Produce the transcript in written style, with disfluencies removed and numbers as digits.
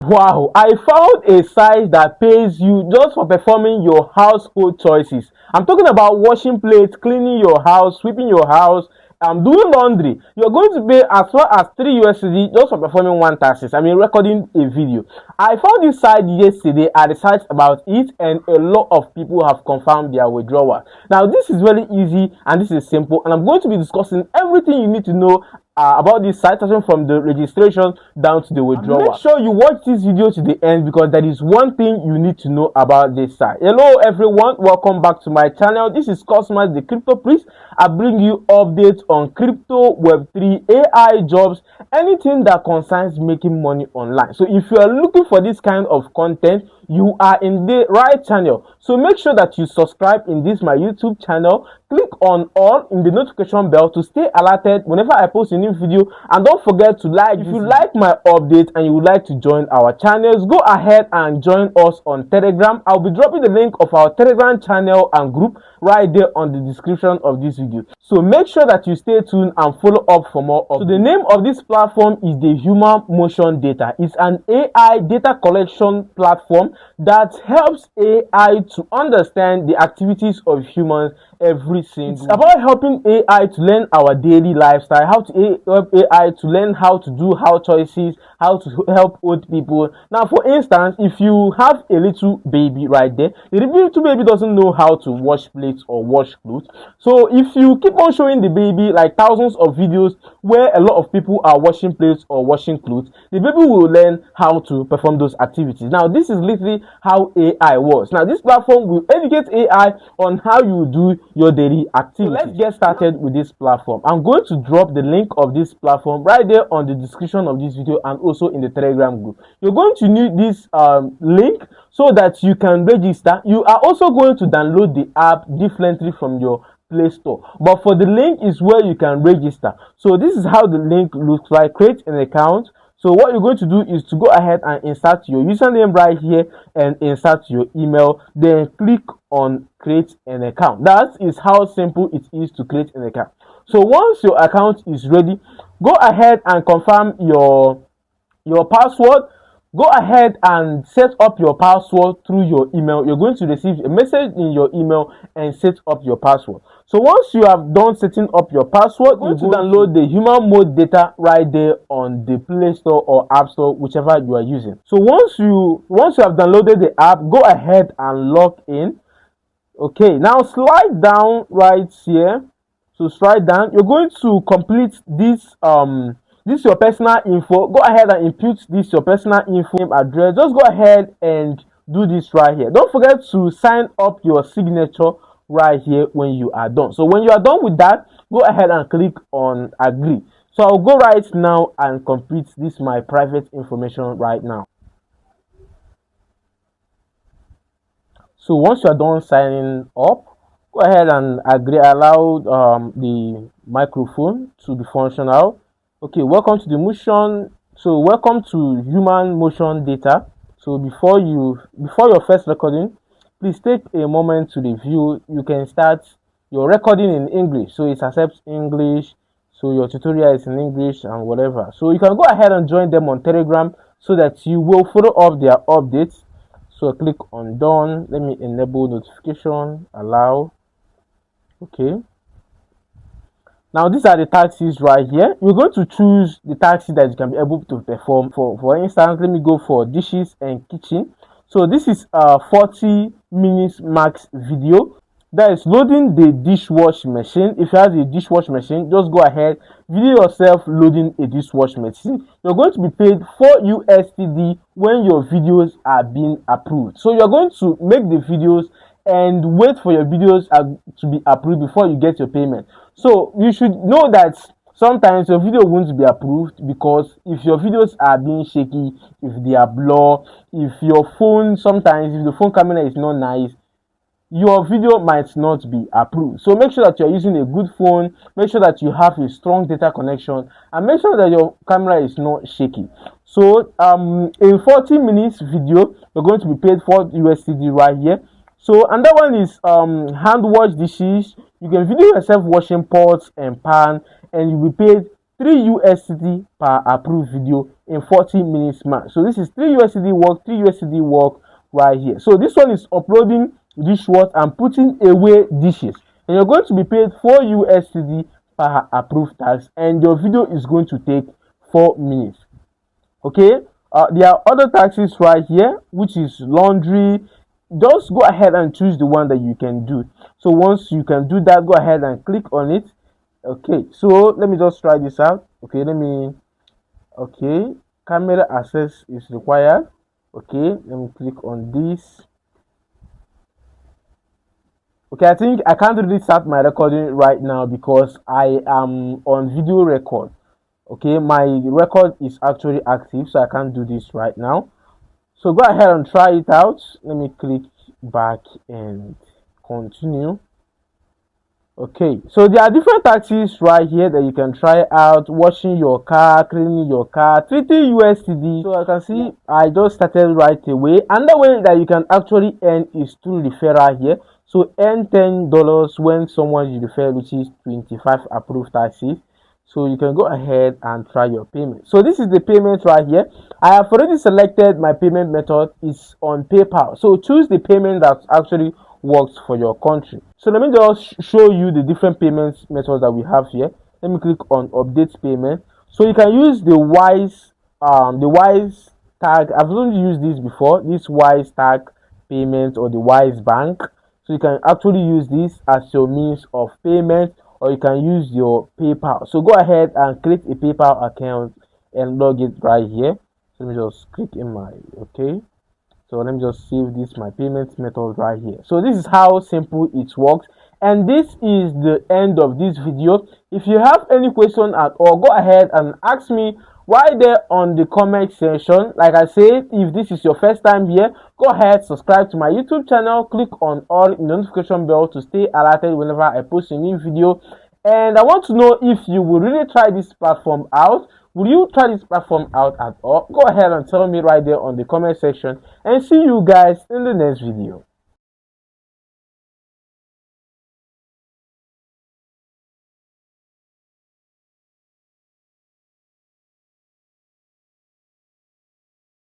Wow, I found a site that pays you just for performing your household choices. I'm talking about washing plates, cleaning your house, sweeping your house, doing laundry. You're going to pay as far as 3 USD just for performing one task. Recording a video. I found this site yesterday. I researched about it, and a lot of people have confirmed their withdrawal. Now, this is very easy and this is simple, and I'm going to be discussing everything you need to know about this site, starting from the registration down to the withdrawal. Make sure you watch this video to the end because there is one thing you need to know about this site. Hello everyone, welcome back to my channel. This is Cosmas, the crypto priest. I bring you updates on crypto, web3, AI, jobs, anything that concerns making money online. So if you are looking for this kind of content, you are in the right channel. So make sure that you subscribe in this my YouTube channel. Click on all in the notification bell to stay alerted whenever I post a new video, and don't forget to like. If you like my update and you would like to join our channels, go ahead and join us on Telegram. I'll be dropping the link of our Telegram channel and group right there on the description of this video. So make sure that you stay tuned and follow up for more updates. So the name of this platform is the Human Motion Data. It's an AI data collection platform that helps AI to understand the activities of humans every single. It's about helping AI to learn our daily lifestyle, how to help AI to learn how to do house choices, how to help old people. Now, for instance, if you have a little baby right there, the little baby doesn't know how to wash plates or wash clothes. So if you keep on showing the baby like thousands of videos where a lot of people are washing plates or washing clothes, the baby will learn how to perform those activities. Now, this is literally how AI works. Now, this platform will educate AI on how you do your daily activities. So let's get started with this platform. I'm going to drop the link of this platform right there on the description of this video and also in the Telegram group. You're going to need this link so that you can register. You are also going to download the app differently from your Play Store, but for the link is where you can register. So this is how the link looks like. Create an account. So what you're going to do is to go ahead and insert your username right here and insert your email, then click on create an account. That is how simple it is to create an account. So once your account is ready, go ahead and confirm your password. Go ahead and set up your password through your email. You're going to receive a message in your email and set up your password. So once you have done setting up your password, you're going to download the human mode data right there on the Play Store or App Store, whichever you are using. So once you have downloaded the app, go ahead and log in. Okay, now slide down right here. So slide down. You're going to complete this this is your personal info. Go ahead and input this your personal info, name, address. Just go ahead and do this right here. Don't forget to sign up your signature right here when you are done. So when you are done with that, go ahead and click on agree. So I'll go right now and complete this my private information right now. So once you are done signing up, go ahead and agree. Allow the microphone to be functional. Okay, welcome to the motion. So welcome to Human Motion Data. So before your first recording, please take a moment to review. You can start your recording in English, so it accepts English. So your tutorial is in English and whatever. So you can go ahead and join them on Telegram so that you will follow up their updates. So click on done. Let me enable notification, allow. Okay. Now these are the taxes right here. You're going to choose the taxi that you can be able to perform. For instance, let me go for dishes and kitchen. So this is a 40 minutes max video. That is loading the dishwash machine. If you have a dishwash machine, just go ahead, video yourself loading a dishwash machine. You're going to be paid 4 USD when your videos are being approved. So you're going to make the videos and wait for your videos to be approved before you get your payment. So you should know that sometimes your video won't be approved because if your videos are being shaky, if they are blur, if your phone, sometimes if the phone camera is not nice, your video might not be approved. So make sure that you're using a good phone, make sure that you have a strong data connection, and make sure that your camera is not shaky. So in 40 minutes video, you're going to be paid 4 USD right here. So and that one is hand wash dishes. You can video yourself washing pots and pan, and you'll be paid 3 USD per approved video in 40 minutes max. So this is 3 USD work, 3 USD work right here. So this one is uploading dishwash and putting away dishes, and you're going to be paid 4 USD per approved task, and your video is going to take 4 minutes. Okay, there are other taxes right here, which is laundry. Just go ahead and choose the one that you can do. So once you can do that, go ahead and click on it. Okay, so let me just try this out. Okay, camera access is required. Okay, let me click on this. Okay, I think I can't really start my recording right now because I am on video record. Okay, my record is actually active, so I can't do this right now. So go ahead and try it out. Let me click back and continue. Okay, so there are different taxes right here that you can try out: washing your car, cleaning your car, 30 USD. So I can see I just started right away. Another way that you can actually earn is through referral here. So earn $10 when someone you refer, which is 25 approved taxes. So you can go ahead and try your payment. So this is the payment right here. I have already selected my payment method is on PayPal. So choose the payment that actually works for your country. So let me just show you the different payment methods that we have here. Let me click on update payment. So you can use the wise tag. I've only used this before, this wise tag payment or the wise bank. So you can actually use this as your means of payment, or you can use your PayPal. So go ahead and create a PayPal account and log it right here. So let me just click in my okay. So let me just save this my payment method right here. So this is how simple it works, and this is the end of this video. If you have any question at all, go ahead and ask me right there on the comment section. Like I said, if this is your first time here, go ahead, subscribe to my YouTube channel, click on all notification bell to stay alerted whenever I post a new video. And I want to know if you will really try this platform out. Will you try this platform out at all? Go ahead and tell me right there on the comment section, and see you guys in the next video.